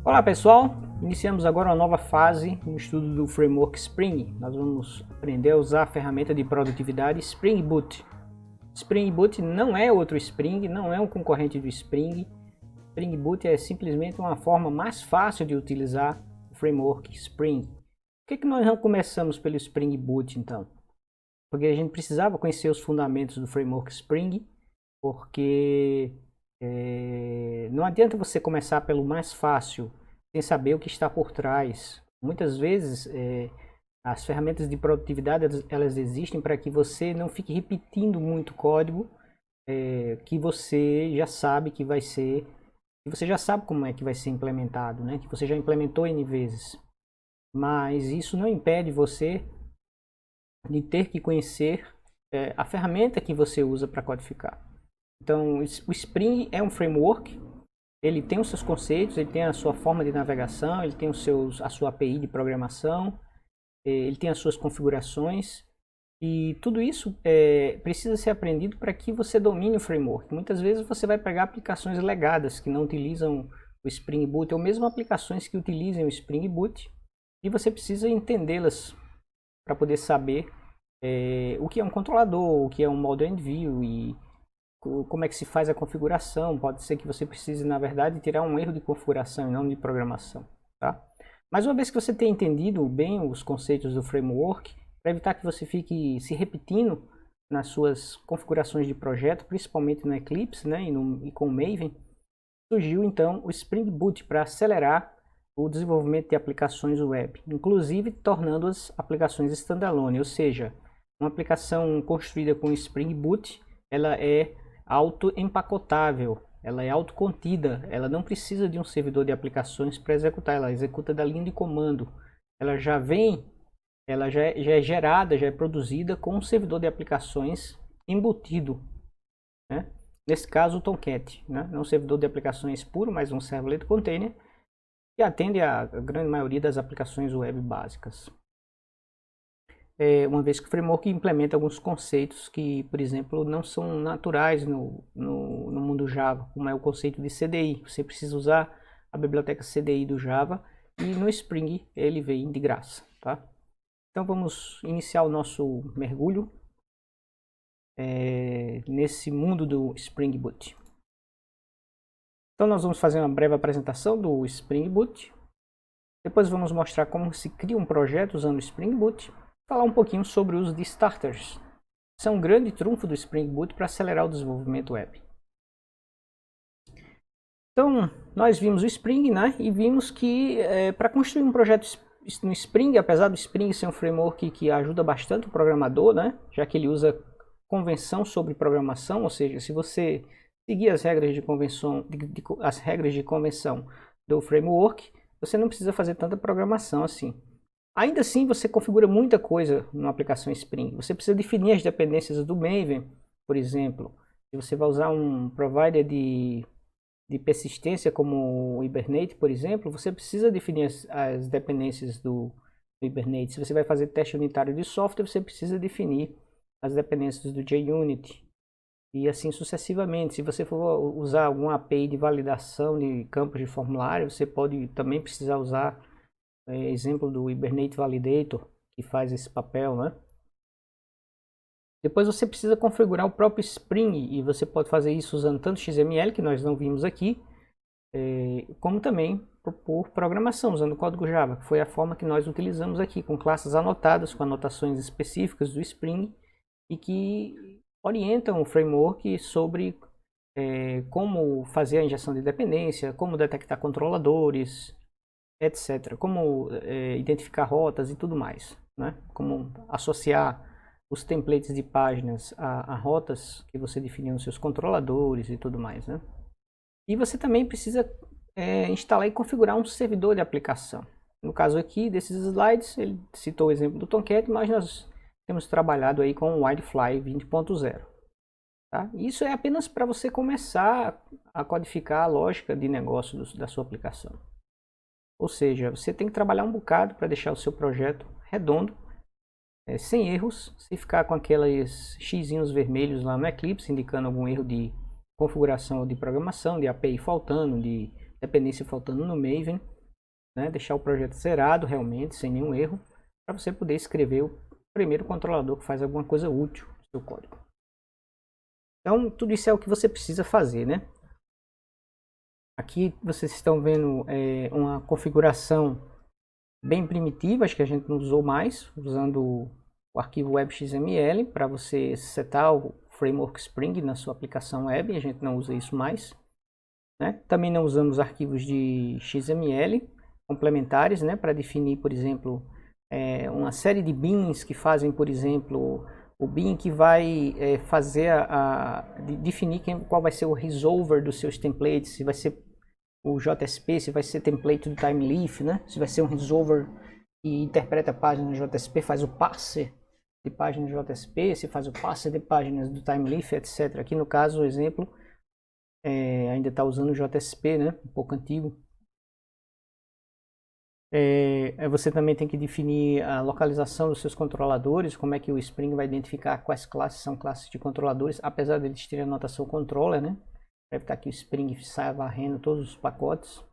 Olá pessoal, iniciamos agora uma nova fase no estudo do Framework Spring. Nós vamos aprender a usar a ferramenta de produtividade Spring Boot. Spring Boot não é outro Spring, não é um concorrente do Spring. Spring Boot é simplesmente uma forma mais fácil de utilizar o Framework Spring. Por que nós não começamos pelo Spring Boot então? Porque a gente precisava conhecer os fundamentos do Framework Spring, porque não adianta você começar pelo mais fácil sem saber o que está por trás. Muitas vezes as ferramentas de produtividade elas existem para que você não fique repetindo muito código que você já sabe que vai ser, que você já sabe como é que vai ser implementado, né? Que você já implementou N vezes. Mas isso não impede você de ter que conhecer a ferramenta que você usa para codificar. Então, o Spring é um framework, ele tem os seus conceitos, ele tem a sua forma de navegação, ele tem a sua API de programação, ele tem as suas configurações, e tudo isso precisa ser aprendido para que você domine o framework. Muitas vezes você vai pegar aplicações legadas que não utilizam o Spring Boot, ou mesmo aplicações que utilizem o Spring Boot, e você precisa entendê-las para poder saber o que é um controlador, o que é um model view e como é que se faz a configuração. Pode ser que você precise, na verdade, tirar um erro de configuração e não de programação, tá? Mas uma vez que você tenha entendido bem os conceitos do framework, para evitar que você fique se repetindo nas suas configurações de projeto, principalmente no Eclipse, né, e com o Maven, surgiu então o Spring Boot para acelerar o desenvolvimento de aplicações web, inclusive tornando as aplicações standalone, ou seja, uma aplicação construída com Spring Boot, ela é auto-empacotável, ela é autocontida, ela não precisa de um servidor de aplicações para executar, ela executa da linha de comando, ela já é gerada, já é produzida com um servidor de aplicações embutido, né? Nesse caso o Tomcat, né? Não um servidor de aplicações puro, mas um servlet container que atende a grande maioria das aplicações web básicas. Uma vez que o framework implementa alguns conceitos que, por exemplo, não são naturais no mundo Java, como é o conceito de CDI. Você precisa usar a biblioteca CDI do Java e no Spring ele vem de graça, tá? Então vamos iniciar o nosso mergulho nesse mundo do Spring Boot. Então nós vamos fazer uma breve apresentação do Spring Boot. Depois vamos mostrar como se cria um projeto usando o Spring Boot. Falar um pouquinho sobre o uso de starters. Isso é um grande trunfo do Spring Boot para acelerar o desenvolvimento web. Então, nós vimos o Spring, né? E vimos que para construir um projeto no Spring, apesar do Spring ser um framework que ajuda bastante o programador, né? Já que ele usa convenção sobre programação, ou seja, se você seguir as regras de convenção do framework, você não precisa fazer tanta programação assim. Ainda assim, você configura muita coisa numa aplicação Spring. Você precisa definir as dependências do Maven, por exemplo. Se você vai usar um provider de persistência como o Hibernate, por exemplo, você precisa definir as dependências do Hibernate. Se você vai fazer teste unitário de software, você precisa definir as dependências do JUnit. E assim sucessivamente. Se você for usar alguma API de validação de campos de formulário, você pode também precisar usar exemplo do Hibernate Validator, que faz esse papel, né? Depois você precisa configurar o próprio Spring, e você pode fazer isso usando tanto XML, que nós não vimos aqui, como também por programação, usando o código Java, que foi a forma que nós utilizamos aqui, com classes anotadas, com anotações específicas do Spring, e que orientam o framework sobre como fazer a injeção de dependência, como detectar controladores, etc. Como identificar rotas e tudo mais, né? Como associar os templates de páginas a rotas que você definiu nos seus controladores e tudo mais, né? E você também precisa instalar e configurar um servidor de aplicação. No caso aqui desses slides, ele citou o exemplo do Tomcat, mas nós temos trabalhado aí com o Wildfly 20.0. Tá? Isso é apenas para você começar a codificar a lógica de negócio da sua aplicação. Ou seja, você tem que trabalhar um bocado para deixar o seu projeto redondo, sem erros, sem ficar com aqueles xizinhos vermelhos lá no Eclipse, indicando algum erro de configuração ou de programação, de API faltando, de dependência faltando no Maven. né? Deixar o projeto zerado realmente, sem nenhum erro, para você poder escrever o primeiro controlador que faz alguma coisa útil no seu código. Então, tudo isso é o que você precisa fazer, né? Aqui vocês estão vendo uma configuração bem primitiva, acho que a gente não usou mais, usando o arquivo web.xml para você setar o framework Spring na sua aplicação web, a gente não usa isso mais. Né? Também não usamos arquivos de XML complementares, né, para definir, por exemplo, uma série de beans que fazem, por exemplo, o bean que vai fazer definir qual vai ser o resolver dos seus templates, se vai ser o JSP, se vai ser template do TimeLeaf, né? Se vai ser um resolver que interpreta páginas do JSP, faz o parser de páginas do JSP, se faz o parser de páginas do TimeLeaf, etc. Aqui no caso, o exemplo, ainda está usando o JSP, né? Um pouco antigo. Você também tem que definir a localização dos seus controladores, como é que o Spring vai identificar quais classes são classes de controladores, apesar de eles terem a notação controller, né? Deve estar aqui o Spring saia varrendo todos os pacotes.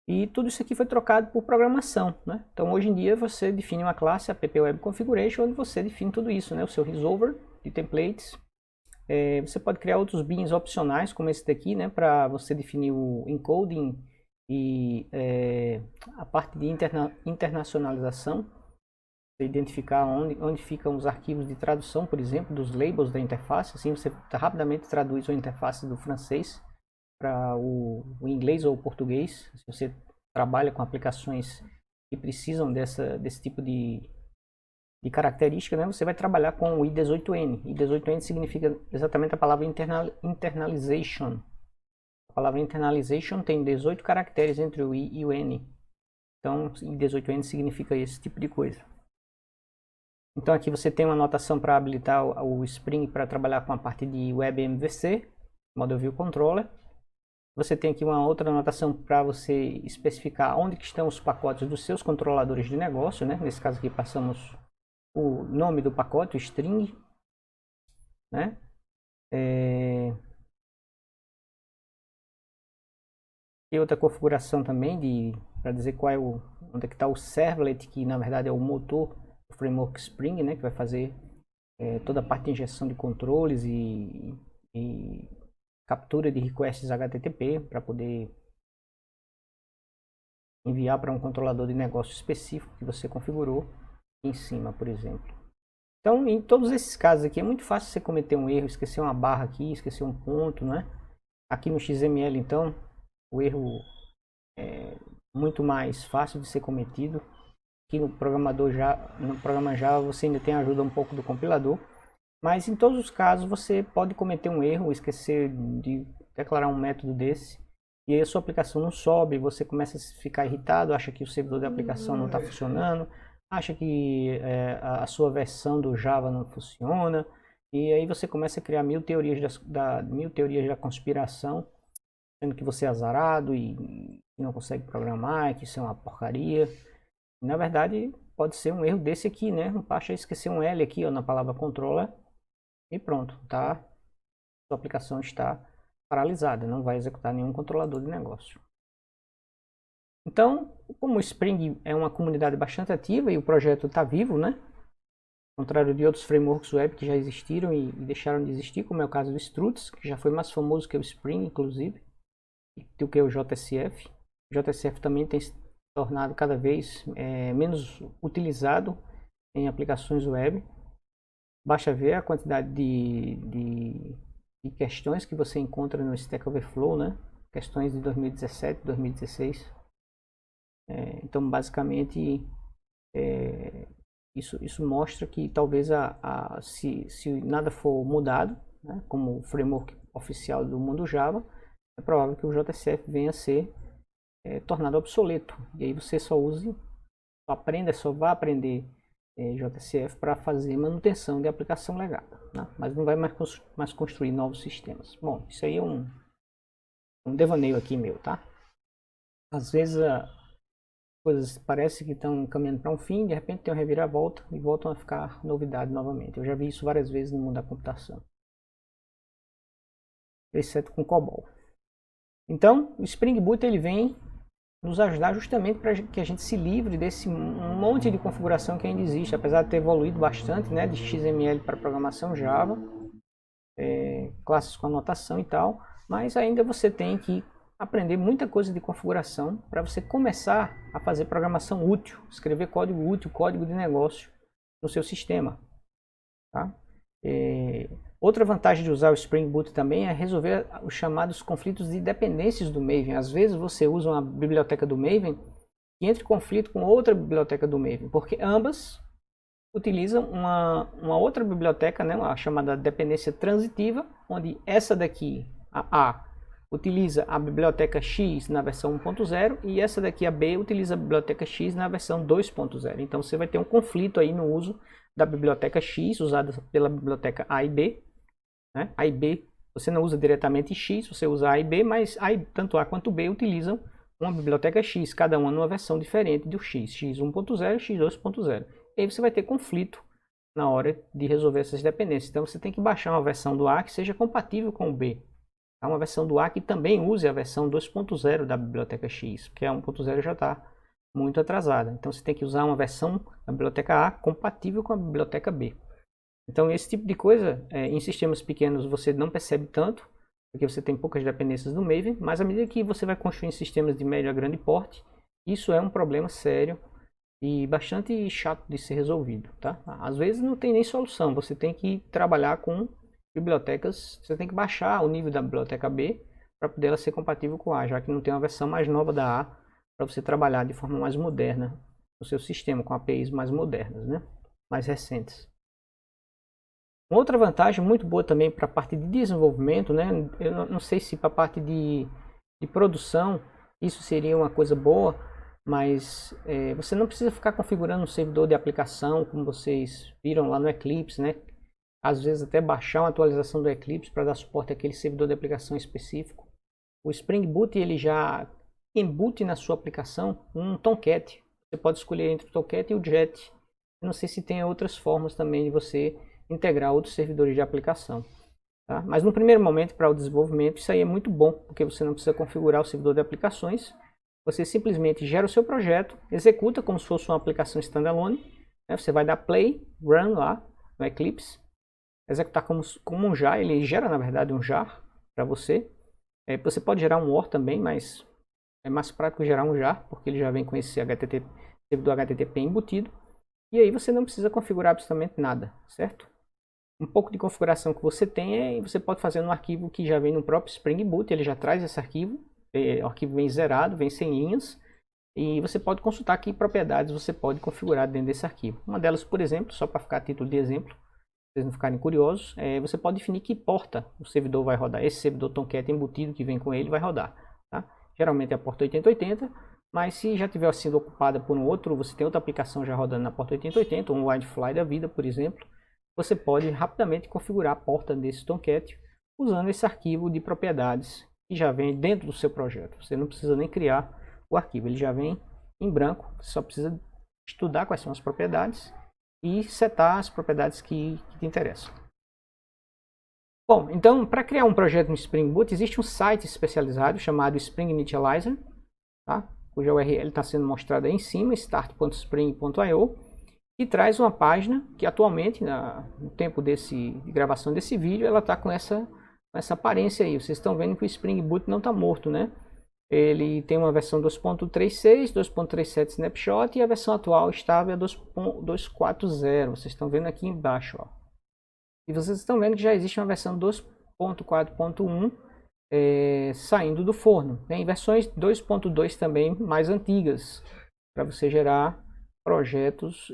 E tudo isso aqui foi trocado por programação, né? Então hoje em dia você define uma classe app web configuration onde você define tudo isso, né? O seu resolver de templates. Você pode criar outros beans opcionais como esse daqui, né? Para você definir o encoding e a parte de internacionalização. Identificar onde ficam os arquivos de tradução, por exemplo, dos labels da interface. Assim você rapidamente traduz a interface do francês para o inglês ou o português. Se você trabalha com aplicações que precisam desse tipo de característica, né, você vai trabalhar com o I18N. I18N significa exatamente a palavra internalization. A palavra internalization tem 18 caracteres entre o I e o N. Então, I18N significa esse tipo de coisa. Então aqui você tem uma anotação para habilitar o Spring para trabalhar com a parte de WebMVC, Model View Controller. Você tem aqui uma outra anotação para você especificar onde que estão os pacotes dos seus controladores de negócio, né? Nesse caso aqui passamos o nome do pacote, o string, né? E outra configuração também para dizer onde é que está o servlet, que na verdade é o motor do framework Spring, né? Que vai fazer toda a parte de injeção de controles e captura de requests HTTP para poder enviar para um controlador de negócio específico que você configurou aqui em cima, por exemplo. Então, em todos esses casos aqui, é muito fácil você cometer um erro, esquecer uma barra aqui, esquecer um ponto, né? Aqui no XML, então, o erro é muito mais fácil de ser cometido. Aqui no programa Java você ainda tem a ajuda um pouco do compilador. Mas em todos os casos você pode cometer um erro, esquecer de declarar um método desse, e aí a sua aplicação não sobe, você começa a ficar irritado, acha que o servidor da aplicação não está funcionando, acha que a sua versão do Java não funciona, e aí você começa a criar mil teorias da conspiração, sendo que você é azarado e não consegue programar, que isso é uma porcaria. E, na verdade, pode ser um erro desse aqui, né? Basta esquecer um L aqui, ó, na palavra controller, e pronto, tá? Sua aplicação está paralisada, não vai executar nenhum controlador de negócio. Então, como o Spring é uma comunidade bastante ativa e o projeto está vivo, né? Ao contrário de outros frameworks web que já existiram e deixaram de existir, como é o caso do Struts, que já foi mais famoso que o Spring, inclusive, do que o JSF. O JSF também tem se tornado cada vez menos utilizado em aplicações web. Basta ver a quantidade de questões que você encontra no Stack Overflow, né? Questões de 2017, 2016. Então, basicamente, isso mostra que talvez se nada for mudado, né, como o framework oficial do mundo Java, é provável que o JSF venha a ser tornado obsoleto. E aí você só vá aprender JSF para fazer manutenção de aplicação legada, né? Mas não vai mais construir novos sistemas. Bom, isso aí é um devaneio aqui meu, tá? Às vezes coisas parece que estão caminhando para um fim, de repente tem uma reviravolta e voltam a ficar novidade novamente. Eu já vi isso várias vezes no mundo da computação, exceto com COBOL. Então, o Spring Boot ele vem nos ajudar justamente para que a gente se livre desse monte de configuração que ainda existe, apesar de ter evoluído bastante, né, de XML para programação Java, classes com anotação e tal, mas ainda você tem que aprender muita coisa de configuração para você começar a fazer programação útil, escrever código útil, código de negócio no seu sistema. Tá? Outra vantagem de usar o Spring Boot também é resolver os chamados conflitos de dependências do Maven. Às vezes você usa uma biblioteca do Maven e entra em conflito com outra biblioteca do Maven, porque ambas utilizam uma outra biblioteca, né, uma chamada dependência transitiva, onde essa daqui, a A, utiliza a biblioteca X na versão 1.0 e essa daqui, a B, utiliza a biblioteca X na versão 2.0. Então você vai ter um conflito aí no uso da biblioteca X, usada pela biblioteca A e B. Né? A e B, você não usa diretamente X, você usa A e B, mas tanto A quanto B utilizam uma biblioteca X, cada uma numa versão diferente do X, X1.0 e X2.0. E aí você vai ter conflito na hora de resolver essas dependências. Então você tem que baixar uma versão do A que seja compatível com o B. Uma versão do A que também use a versão 2.0 da biblioteca X, porque a 1.0 já está muito atrasada. Então você tem que usar uma versão da biblioteca A compatível com a biblioteca B. Então esse tipo de coisa, em sistemas pequenos você não percebe tanto, porque você tem poucas dependências do Maven, mas à medida que você vai construindo sistemas de médio a grande porte, isso é um problema sério e bastante chato de ser resolvido. Tá? Às vezes não tem nem solução, você tem que trabalhar com bibliotecas, você tem que baixar o nível da biblioteca B para poder ela ser compatível com A, já que não tem uma versão mais nova da A para você trabalhar de forma mais moderna no seu sistema, com APIs mais modernas, né? Mais recentes. Uma outra vantagem muito boa também para a parte de desenvolvimento, né? Eu não sei se para a parte de produção isso seria uma coisa boa, mas você não precisa ficar configurando um servidor de aplicação, como vocês viram lá no Eclipse, né? Às vezes até baixar uma atualização do Eclipse para dar suporte àquele servidor de aplicação específico. O Spring Boot ele já embute na sua aplicação um Tomcat. Você pode escolher entre o Tomcat e o Jet. Eu não sei se tem outras formas também de você integrar outros servidores de aplicação. Tá? Mas no primeiro momento, para o desenvolvimento, isso aí é muito bom, porque você não precisa configurar o servidor de aplicações. Você simplesmente gera o seu projeto, executa como se fosse uma aplicação standalone. Né? Você vai dar play, run lá no Eclipse, executar como um jar, ele gera na verdade um jar para você. Você pode gerar um OR também, mas é mais prático gerar um jar, porque ele já vem com esse servidor HTTP embutido. E aí você não precisa configurar absolutamente nada, certo? Um pouco de configuração que você tem você pode fazer no arquivo que já vem no próprio Spring Boot, ele já traz esse arquivo, o arquivo vem zerado, vem sem linhas, e você pode consultar que propriedades você pode configurar dentro desse arquivo. Uma delas, por exemplo, só para ficar a título de exemplo, vocês não ficarem curiosos, você pode definir que porta o servidor vai rodar. Esse servidor Tomcat embutido que vem com ele vai rodar. Tá? Geralmente é a porta 8080, mas se já tiver sido ocupada por um outro, você tem outra aplicação já rodando na porta 8080, um Widefly da vida, por exemplo, você pode rapidamente configurar a porta desse Tomcat usando esse arquivo de propriedades que já vem dentro do seu projeto. Você não precisa nem criar o arquivo, ele já vem em branco, você só precisa estudar quais são as propriedades e setar as propriedades que te interessam. Bom, então para criar um projeto no Spring Boot existe um site especializado chamado Spring Initializer, tá? Cuja URL está sendo mostrada aí em cima, start.spring.io, e traz uma página que atualmente, no tempo de gravação desse vídeo, ela está com essa aparência aí. Vocês estão vendo que o Spring Boot não está morto, né? Ele tem uma versão 2.36, 2.37 Snapshot e a versão atual estável é 2.40. Vocês estão vendo aqui embaixo, ó. E vocês estão vendo que já existe uma versão 2.4.1 saindo do forno. Tem versões 2.2 também mais antigas, para você gerar projetos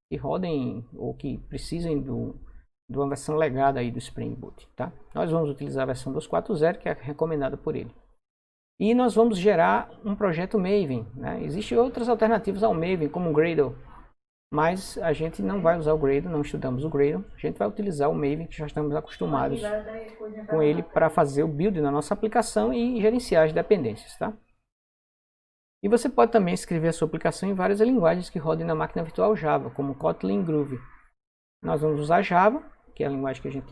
que rodem ou que precisem de uma versão legada aí do Spring Boot. Tá? Nós vamos utilizar a versão 2.4.0, que é recomendada por ele. E nós vamos gerar um projeto Maven. Né? Existem outras alternativas ao Maven, como o Gradle, mas a gente não vai usar o Gradle, não estudamos o Gradle. A gente vai utilizar o Maven, que já estamos acostumados com ele para fazer o build na nossa aplicação e gerenciar as dependências. Tá? E você pode também escrever a sua aplicação em várias linguagens que rodem na máquina virtual Java, como Kotlin e Groovy. Nós vamos usar Java, que é a linguagem que a gente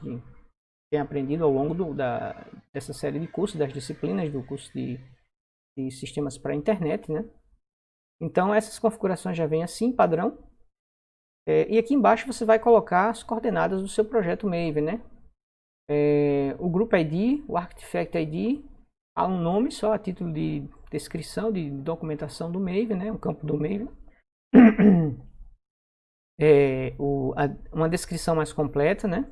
tem aprendido ao longo dessa série de cursos, das disciplinas do curso de de sistemas para internet, né? Então essas configurações já vêm assim, padrão. E aqui embaixo você vai colocar as coordenadas do seu projeto Maven, né? O Group ID, o Artifact ID, há um nome só a título de descrição, de documentação do Maven, né? Um campo do Maven. Uma descrição mais completa, né?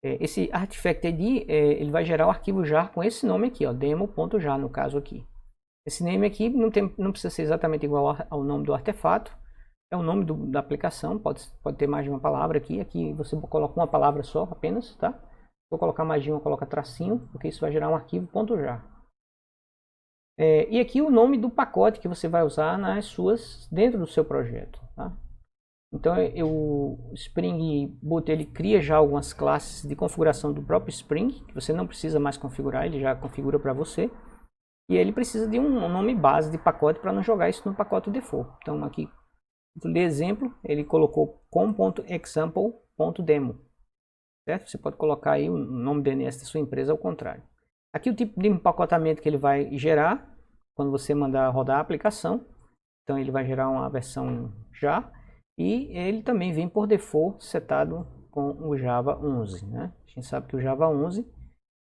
Esse Artifact ID, ele vai gerar o arquivo jar com esse nome aqui, ó, demo.jar no caso aqui. Esse nome aqui não precisa ser exatamente igual ao nome do artefato, é o nome da aplicação, pode ter mais de uma palavra aqui. Aqui você coloca uma palavra só apenas, tá? Vou colocar mais de uma, coloca tracinho, porque isso vai gerar um arquivo .jar. E aqui o nome do pacote que você vai usar dentro do seu projeto, tá? Então o Spring Boot ele cria já algumas classes de configuração do próprio Spring, que você não precisa mais configurar, ele já configura para você. E ele precisa de um nome base de pacote para não jogar isso no pacote default. Então aqui, de exemplo, ele colocou com.example.demo. Certo? Você pode colocar aí o nome DNS da sua empresa ao contrário. Aqui o tipo de empacotamento que ele vai gerar quando você mandar rodar a aplicação. Então ele vai gerar uma versão jar. E ele também vem por default setado com o Java 11. Né? A gente sabe que o Java 11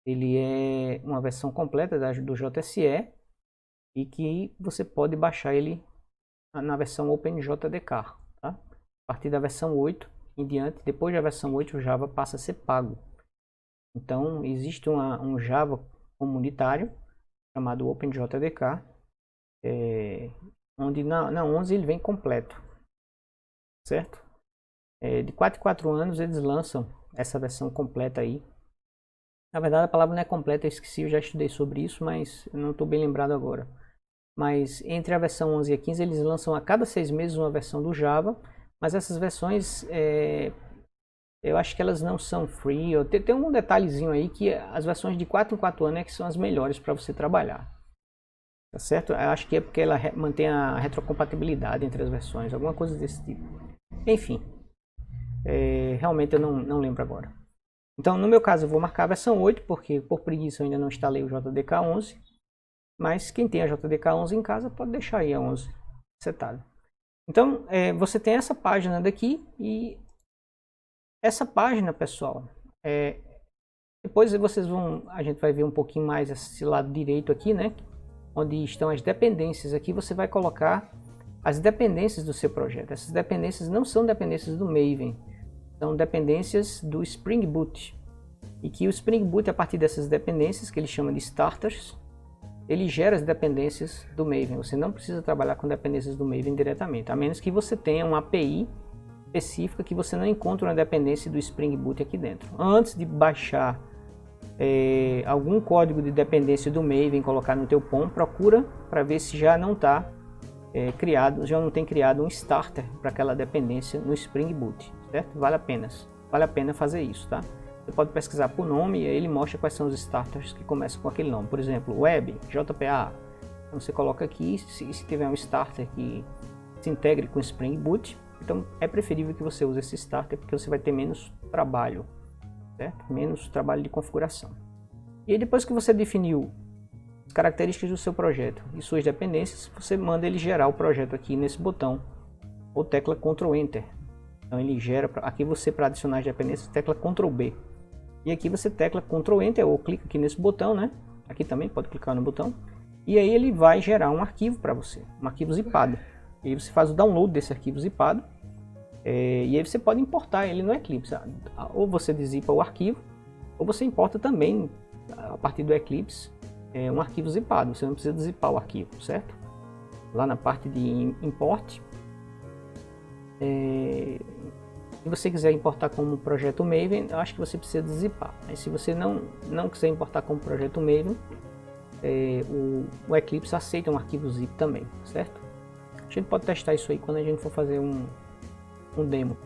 ele é uma versão completa do JSE e que você pode baixar ele na versão OpenJDK. Tá? A partir da versão 8 em diante, depois da versão 8 o Java passa a ser pago. Então existe um Java comunitário chamado OpenJDK, onde na 11 ele vem completo. Certo? De 4 em 4 anos eles lançam essa versão completa aí. Na verdade a palavra não é completa, eu esqueci, eu já estudei sobre isso, mas eu não estou bem lembrado agora. Mas entre a versão 11 e a 15 eles lançam a cada 6 meses uma versão do Java, mas essas versões eu acho que elas não são free. Tem um detalhezinho aí que as versões de 4 em 4 anos é que são as melhores para você trabalhar. Tá certo? Eu acho que é porque ela mantém a retrocompatibilidade entre as versões, alguma coisa desse tipo. Enfim, realmente eu não lembro agora. Então, no meu caso, eu vou marcar a versão 8, porque por preguiça eu ainda não instalei o JDK 11. Mas quem tem a JDK 11 em casa pode deixar aí a 11 setada. Então, você tem essa página daqui e essa página, pessoal, depois a gente vai ver um pouquinho mais esse lado direito aqui, né? Onde estão as dependências. Aqui você vai colocar as dependências do seu projeto. Essas dependências não são dependências do Maven, são dependências do Spring Boot. E que o Spring Boot, a partir dessas dependências, que ele chama de starters, ele gera as dependências do Maven. Você não precisa trabalhar com dependências do Maven diretamente, a menos que você tenha uma API específica que você não encontra uma dependência do Spring Boot aqui dentro. Antes de baixar algum código de dependência do Maven e colocar no teu POM, procura para ver se já não está já não tem criado um starter para aquela dependência no Spring Boot, certo? Vale a pena fazer isso, tá? Você pode pesquisar por nome e aí ele mostra quais são os starters que começam com aquele nome. Por exemplo, Web, JPA. Então você coloca aqui, se tiver um starter que se integre com o Spring Boot, então é preferível que você use esse starter porque você vai ter menos trabalho, certo? Menos trabalho de configuração. E aí depois que você definiu as características do seu projeto e suas dependências, você manda ele gerar o projeto aqui nesse botão ou tecla Ctrl Enter. Então ele gera, aqui você para adicionar as dependências tecla Ctrl B. E aqui você tecla Ctrl Enter ou clica aqui nesse botão, né? Aqui também pode clicar no botão. E aí ele vai gerar um arquivo para você, um arquivo zipado. E aí você faz o download desse arquivo zipado. E aí você pode importar ele no Eclipse. Ou você zipa o arquivo, ou você importa também a partir do Eclipse um arquivo zipado. Você não precisa zipar o arquivo, certo? Lá na parte de import, se você quiser importar como projeto Maven, eu acho que você precisa zipar. Mas se você não quiser importar como projeto Maven, o Eclipse aceita um arquivo zip também, certo? A gente pode testar isso aí quando a gente for fazer um demo.